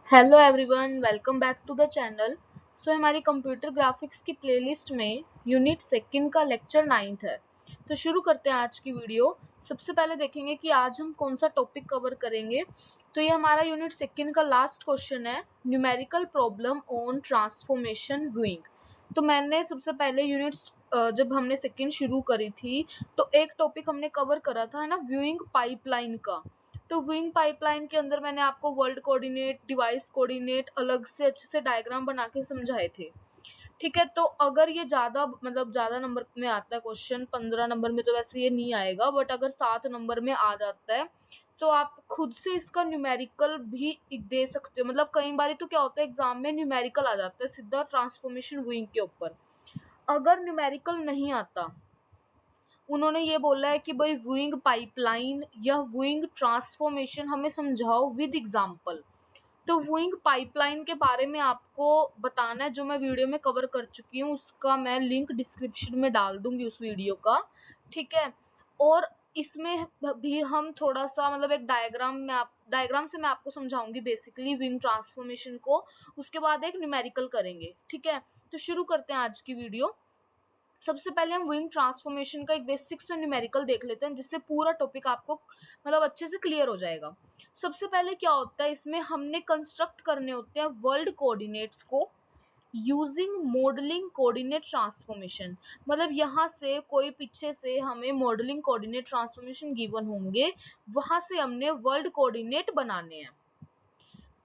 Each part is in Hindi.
Hello everyone, welcome back to the channel. हमारी कंप्यूटर ग्राफिक्स की प्लेलिस्ट में यूनिट सेकंड का लेक्चर 9th है। तो शुरू करते हैं आज की वीडियो। सबसे पहले देखेंगे कि आज हम कौन सा टॉपिक कवर करेंगे। तो ये हमारा यूनिट सेकंड का लास्ट क्वेश्चन है, numerical problem on transformation viewing. तो मैंने सबसे पहले जब हमने सेकंड शुरू करी थी तो एक टॉपिक हमने कवर करा था, है ना, व्यूइंग पाइपलाइन का। तो व्यूइंग पाइपलाइन के अंदर मैंने आपको वर्ल्ड कोऑर्डिनेट, डिवाइस कोऑर्डिनेट अलग से अच्छे से डायग्राम बना के समझाए थे। ठीक है, तो अगर ये ज्यादा नंबर में आता है क्वेश्चन, 15 नंबर में तो वैसे ये नहीं आएगा, बट अगर 7 नंबर में आ जाता है तो आप खुद से इसका न्यूमेरिकल भी दे सकते हो। मतलब कई बार तो क्या होता है, एग्जाम में न्यूमेरिकल आ जाता है सीधा ट्रांसफॉर्मेशन व्यूइंग के ऊपर। अगर न्यूमेरिकल नहीं आता, उन्होंने ये बोला है कि भाई व्यूइंग पाइपलाइन या व्यूइंग ट्रांसफॉर्मेशन हमें समझाओ विद एग्जांपल। तो व्यूइंग पाइपलाइन के बारे में आपको बताना है, जो मैं वीडियो में कवर कर चुकी हूँ, उसका मैं लिंक डिस्क्रिप्शन में डाल दूंगी उस वीडियो का। ठीक है, और इसमें भी हम थोड़ा सा मतलब एक डायग्राम से मैं आपको समझाऊंगी बेसिकली व्यूइंग ट्रांसफॉर्मेशन को। उसके बाद एक न्यूमेरिकल करेंगे। ठीक है, तो शुरू करते हैं आज की वीडियो। सबसे पहले हम व्यूइंग ट्रांसफॉर्मेशन का एक बेसिक सा न्यूमेरिकल देख लेते हैं, जिससे पूरा टॉपिक आपको मतलब अच्छे से क्लियर हो जाएगा। सबसे पहले क्या होता है, इसमें हमने कंस्ट्रक्ट करने होते हैं वर्ल्ड कोऑर्डिनेट्स को यूजिंग मॉडलिंग कोऑर्डिनेट ट्रांसफॉर्मेशन। मतलब यहाँ से कोई पीछे से हमें मॉडलिंग कोऑर्डिनेट ट्रांसफॉर्मेशन गिवन होंगे, वहां से हमने वर्ल्ड कोऑर्डिनेट बनाने हैं।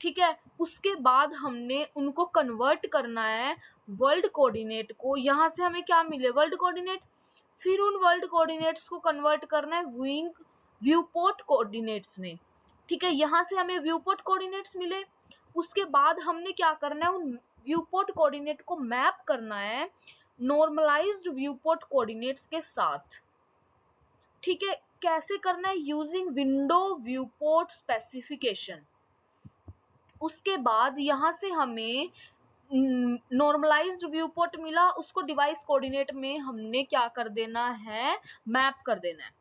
ठीक है, उसके बाद हमने उनको कन्वर्ट करना है वर्ल्ड कोऑर्डिनेट को। यहाँ से हमें क्या मिले, वर्ल्ड कोऑर्डिनेट। फिर उन वर्ल्ड कोऑर्डिनेट्स को कन्वर्ट करना है व्यूपोर्ट कोऑर्डिनेट्स में। ठीक है, यहाँ से हमें व्यूपोर्ट कोऑर्डिनेट्स मिले। उसके बाद हमने क्या करना है, उन व्यूपोर्ट कोऑर्डिनेट को मैप करना है नॉर्मलाइज्ड व्यूपोर्ट कोऑर्डिनेट्स के साथ। ठीक है, कैसे करना है, यूजिंग विंडो व्यूपोर्ट स्पेसिफिकेशन। उसके बाद यहाँ से हमें नॉर्मलाइज्ड व्यू पोर्ट मिला, उसको डिवाइस कोऑर्डिनेट में हमने क्या कर देना है, मैप कर देना है।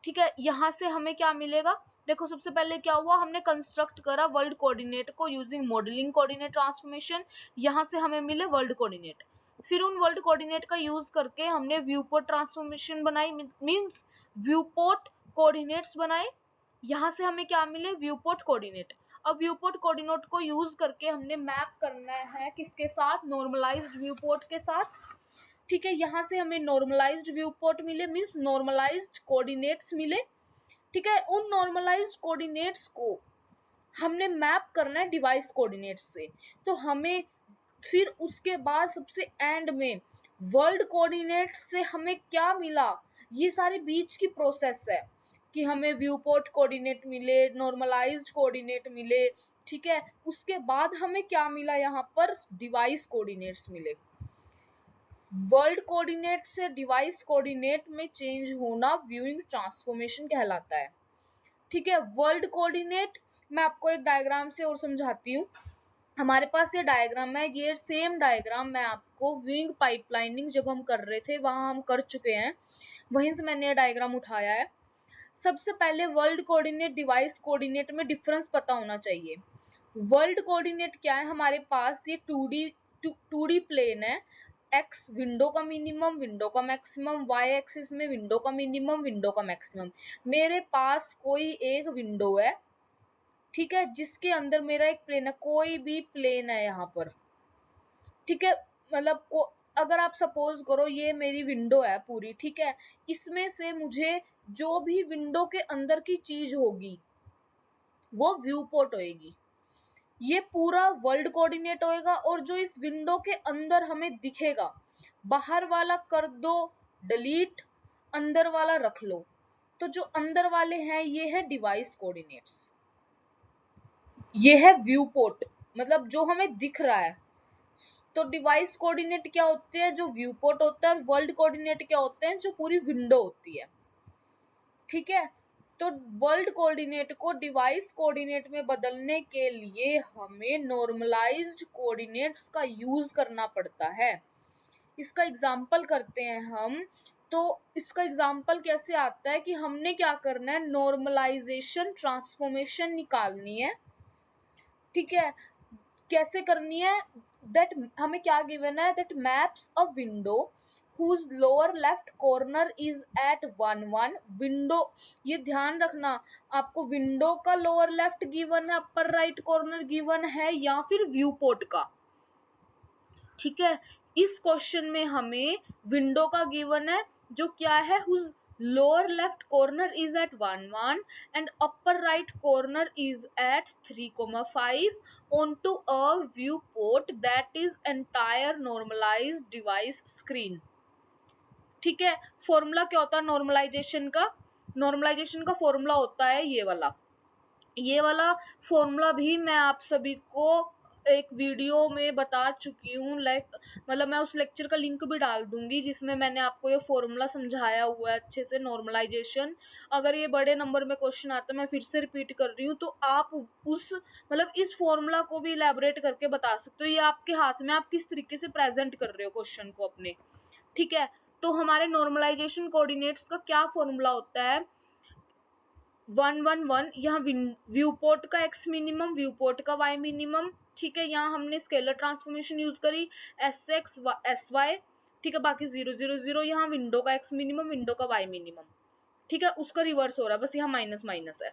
ठीक है, यहाँ से हमें क्या मिलेगा, देखो सबसे पहले क्या हुआ, हमने कंस्ट्रक्ट करा वर्ल्ड कोऑर्डिनेट को यूजिंग मॉडलिंग कोऑर्डिनेट ट्रांसफॉर्मेशन। यहाँ से हमें मिले वर्ल्ड कोऑर्डिनेट। फिर उन वर्ल्ड कोऑर्डिनेट का यूज करके हमने व्यू पोर्ट ट्रांसफॉर्मेशन बनाई, मींस व्यू पोर्ट कोऑर्डिनेट्स बनाए। यहाँ से हमें क्या मिले, व्यूपोर्ट कोऑर्डिनेट। अब व्यूपोर्ट कोऑर्डिनेट को यूज करके हमने मैप करना है किसके साथ, नॉर्मलाइज्ड व्यूपोर्ट के साथ। ठीक है, यहाँ से हमें नॉर्मलाइज्ड व्यूपोर्ट मिले, मींस नॉर्मलाइज्ड कोऑर्डिनेट्स मिले। ठीक है, उन नॉर्मलाइज्ड कोऑर्डिनेट्स को हमने मैप करना है डिवाइस कोऑर्डिनेट्स से। तो हमें फिर उसके बाद सबसे एंड में वर्ल्ड कोऑर्डिनेट से हमें क्या मिला, ये सारी बीच की प्रोसेस है कि हमें व्यूपोर्ट कोऑर्डिनेट मिले, नॉर्मलाइज्ड कोऑर्डिनेट मिले। ठीक है, उसके बाद हमें क्या मिला, यहाँ पर डिवाइस कोऑर्डिनेट्स मिले। वर्ल्ड कोऑर्डिनेट से डिवाइस कोऑर्डिनेट में चेंज होना व्यूइंग ट्रांसफॉर्मेशन कहलाता है। ठीक है, वर्ल्ड कोऑर्डिनेट मैं आपको एक डायग्राम से और समझाती हूँ। हमारे पास ये डायग्राम है, ये सेम डायग्राम मैं आपको व्यूइंग पाइपलाइनिंग जब हम कर रहे थे वहां हम कर चुके हैं, वहीं से मैंने ये डायग्राम उठाया है। सबसे पहले वर्ल्ड कोऑर्डिनेट डिवाइस कोऑर्डिनेट में डिफरेंस पता होना चाहिए। वर्ल्ड कोऑर्डिनेट क्या है, हमारे पास ये 2D प्लेन है। एक्स विंडो का मिनिमम, विंडो का मैक्सिमम, वाई एक्सिस में विंडो का मिनिमम, विंडो का मैक्सिमम। मेरे पास कोई एक विंडो है, ठीक है, जिसके अंदर मेरा एक प्लेन है, कोई भी प्लेन है यहाँ पर। ठीक है, मतलब अगर आप सपोज करो ये मेरी विंडो है पूरी, ठीक है, इसमें से मुझे जो भी विंडो के अंदर की चीज होगी वो व्यू पोर्ट होएगी। ये पूरा वर्ल्ड कोऑर्डिनेट होएगा, और जो इस विंडो के अंदर हमें दिखेगा, बाहर वाला कर दो डिलीट, अंदर वाला रख लो। तो जो अंदर वाले हैं ये है डिवाइस कोऑर्डिनेट्स, ये है व्यू पोर्ट, मतलब जो हमें दिख रहा है। तो डिवाइस कोऑर्डिनेट क्या होते हैं, जो व्यू पोर्ट होता है, और वर्ल्ड कोऑर्डिनेट क्या होते हैं, जो पूरी विंडो होती है। ठीक है, तो वर्ल्ड कोऑर्डिनेट को डिवाइस कोऑर्डिनेट में बदलने के लिए हमें नॉर्मलाइज्ड कोऑर्डिनेट्स का यूज करना पड़ता है। इसका एग्जांपल करते हैं हम। तो इसका एग्जांपल कैसे आता है कि हमने क्या करना है, नॉर्मलाइजेशन ट्रांसफॉर्मेशन निकालनी है। ठीक है, कैसे करनी है, दैट हमें क्या गिवन है, that maps a window whose lower left corner is at 1 1 window, ये ध्यान रखना आपको विंडो का लोअर लेफ्ट गिवन है, अपर राइट कॉर्नर गिवन है या फिर व्यू पोर्ट का। ठीक है, इस क्वेश्चन में हमें विंडो का गिवन है जो क्या है, whose lower left corner is at 1 1 and upper right corner is at 3,5 onto a viewport that is entire normalized device screen। ठीक है, फॉर्मूला क्या होता है नॉर्मलाइजेशन का, नॉर्मलाइजेशन का फॉर्मूला होता है ये वाला फॉर्मूला भी मैं आप सभी को एक वीडियो में बता चुकी हूँ, मतलब मैं उस लेक्चर का लिंक भी डाल दूंगी जिसमें मैंने आपको ये फॉर्मूला समझाया हुआ है अच्छे से, नॉर्मलाइजेशन। अगर ये बड़े नंबर में क्वेश्चन आता है, मैं फिर से रिपीट कर रही हूँ, तो आप उस मतलब इस फॉर्मूला को भी इलेबोरेट करके बता सकते हो, ये आपके हाथ में, आप किस तरीके से प्रेजेंट कर रहे हो क्वेश्चन को अपने। ठीक है, तो हमारे नॉर्मलाइजेशन कोऑर्डिनेट्स का क्या फॉर्मूला होता है, 1 1 1, यहाँ व्यू पोर्ट का x मिनिमम, व्यू पोर्ट का y मिनिमम। ठीक है, यहाँ हमने स्केलर ट्रांसफॉर्मेशन यूज करी sx sy। ठीक है, बाकी 0 0 0, यहाँ विंडो का x मिनिमम, विंडो का y मिनिमम। ठीक है, उसका रिवर्स हो रहा है, बस यहाँ माइनस माइनस है।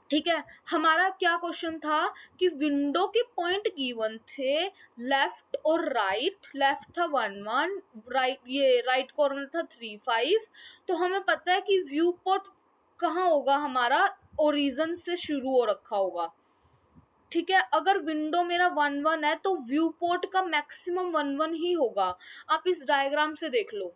ठीक है, हमारा क्या क्वेश्चन था कि विंडो के पॉइंट गिवन थे लेफ्ट और राइट, लेफ्ट था 1 1, राइट ये राइट कॉर्नर था 3 5। तो हमें पता है कि व्यू पोर्ट कहाँ होगा, हमारा ओरिजिन से शुरू हो रखा होगा। ठीक है, अगर विंडो मेरा 1 1 है तो व्यू पोर्ट का मैक्सिमम 1 1 ही होगा। आप इस डायग्राम से देख लो,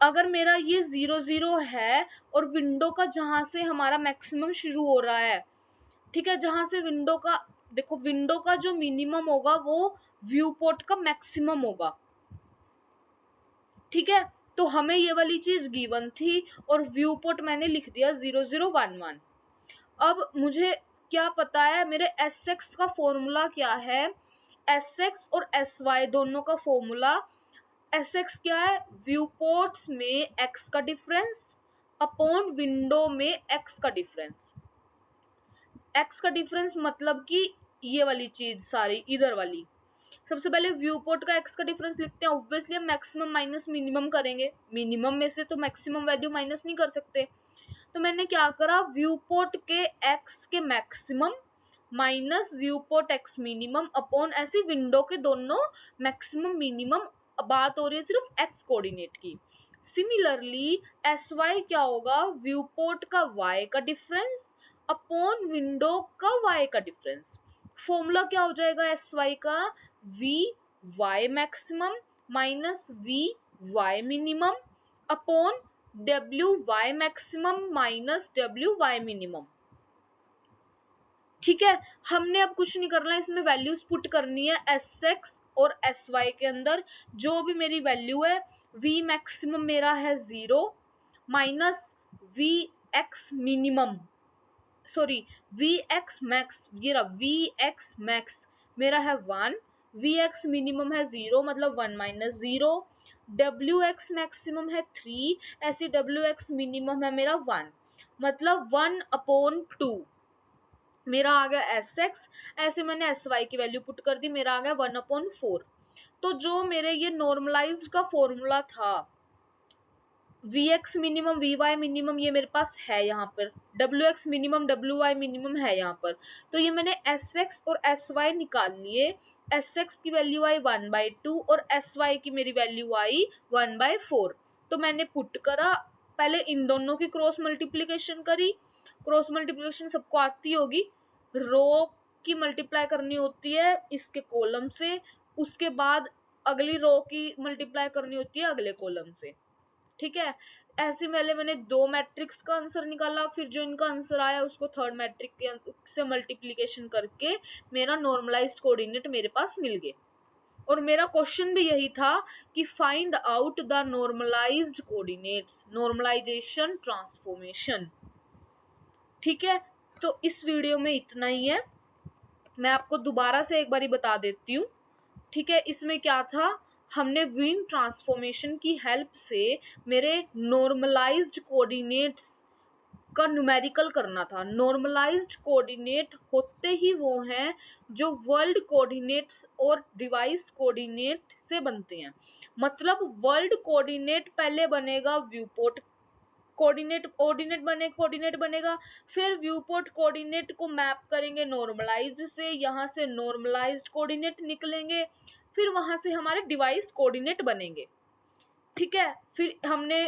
अगर मेरा ये 0 0 है और विंडो का जहां से हमारा मैक्सिमम शुरू हो रहा है, ठीक है, जहां से विंडो का, देखो विंडो का जो मिनिमम होगा वो व्यू पोर्ट का मैक्सिमम होगा। ठीक है, तो हमें ये वाली चीज गिवन थी और व्यू पोर्ट मैंने लिख दिया 0 0 1 1। अब मुझे क्या पता है, मेरे Sx का फॉर्मूला क्या है, Sx और Sy दोनों का फॉर्मूला, Sx क्या है, व्यू पोर्ट्स में x का डिफरेंस अपॉन विंडो में x का डिफरेंस। x का डिफरेंस मतलब कि ये वाली चीज सारी इधर वाली। सबसे पहले व्यू पोर्ट का x का डिफरेंस लिखते हैं, ऑब्वियसली हम मैक्सिमम माइनस मिनिमम करेंगे, मिनिमम में से तो मैक्सिमम वैल्यू माइनस नहीं कर सकते। तो मैंने क्या करा, व्यू पोर्ट के x के maximum minus view port x minimum upon ऐसे विंडो के दोनों मैक्सिमम मिनिमम, बात हो रही है सिर्फ x कोऑर्डिनेट की। सिमिलरली sy क्या होगा, व्यू पोर्ट का y का डिफरेंस अपॉन विंडो का y का डिफरेंस। फॉर्मूला क्या हो जाएगा sy का, v y maximum minus v y minimum upon w y maximum minus w y minimum. ठीक है, हमने अब कुछ नहीं करना, इसमें वैल्यूज पुट करनी है Sx और Sy के अंदर, जो भी मेरी वैल्यू है, v मैक्सिमम मेरा है 0 minus vx minimum, sorry vx max, ये रहा vx मैक्स मेरा है 1, vx मिनिमम है 0 मतलब 1 माइनस 0, wx मैक्सिमम है 3, ऐसे wx मिनिमम है मेरा 1 मतलब 1 अपॉन 2 मेरा आ गया Sx। ऐसे मैंने Sy की वैल्यू पुट कर दी, मेरा आ गया 1 अपॉन 4। तो जो मेरे ये नॉर्मलाइज्ड का फॉर्मूला था, Vx मिनिमम Vy मिनिमम ये मेरे पास है यहाँ पर, Wx मिनिमम Wy मिनिमम है यहाँ पर, तो ये मैंने Sx और Sy निकाल लिए। Sx की वैल्यू आई 1/2 और Sy की मेरी वैल्यू आई 1/4। तो मैंने पुट करा, पहले इन दोनों की क्रॉस मल्टीप्लीकेशन करी, क्रॉस मल्टीप्लीकेशन सबको आती होगी, रो की मल्टीप्लाई करनी होती है इसके कॉलम से, उसके बाद अगली रो की मल्टीप्लाई करनी होती है अगले कॉलम से। ठीक है, ऐसे पहले मैंने दो मैट्रिक्स का आंसर निकाला, फिर जो इनका आंसर आया उसको थर्ड मैट्रिक से मल्टीप्लीकेशन करके मेरा नॉर्मलाइज्ड कोऑर्डिनेट मेरे पास मिल गए। और मेरा क्वेश्चन भी यही था कि find out the normalised coordinates, normalisation transformation. ठीक है, तो इस वीडियो में इतना ही है, मैं आपको दोबारा से एक बारी बता देती हूँ। ठीक है, इसमें क्या था, हमने विंड ट्रांसफॉर्मेशन की हेल्प से मेरे नॉर्मलाइज्ड कोऑर्डिनेट्स का न्यूमेरिकल करना था। नॉर्मलाइज्ड कोऑर्डिनेट होते ही वो हैं जो वर्ल्ड कोऑर्डिनेट्स और डिवाइस कोऑर्डिनेट से बनते हैं। मतलब वर्ल्ड कोऑर्डिनेट पहले बनेगा व्यूपोर्ट कोऑर्डिनेट बनेगा, फिर व्यूपोर्ट कोऑर्डिनेट को मैप करेंगे नॉर्मलाइज्ड से, यहाँ से नॉर्मलाइज्ड कोऑर्डिनेट निकलेंगे, फिर वहां से हमारे डिवाइस कोऑर्डिनेट बनेंगे। ठीक है, फिर हमने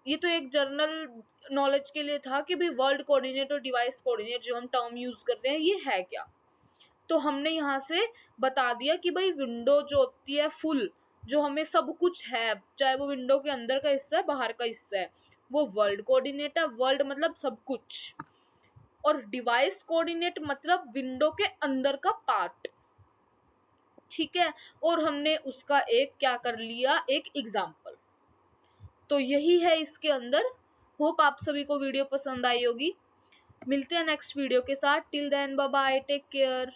ये तो एक जर्नल नॉलेज के लिए था कि भाई वर्ल्ड कोऑर्डिनेट और डिवाइस कोऑर्डिनेट जो हम टर्म यूज करते हैं ये है क्या। तो हमने यहाँ से बता दिया कि भाई विंडो जो होती है फुल, जो हमें सब कुछ है, चाहे वो विंडो के अंदर का हिस्सा है बाहर का हिस्सा है, वो वर्ल्ड कोऑर्डिनेट है। वर्ल्ड मतलब सब कुछ, और डिवाइस कोऑर्डिनेट मतलब विंडो के अंदर का पार्ट। ठीक है, और हमने उसका एक क्या कर लिया, एक एग्जाम्पल। तो यही है इसके अंदर। होप आप सभी को वीडियो पसंद आई होगी। मिलते हैं नेक्स्ट वीडियो के साथ। Till then bye bye, take care.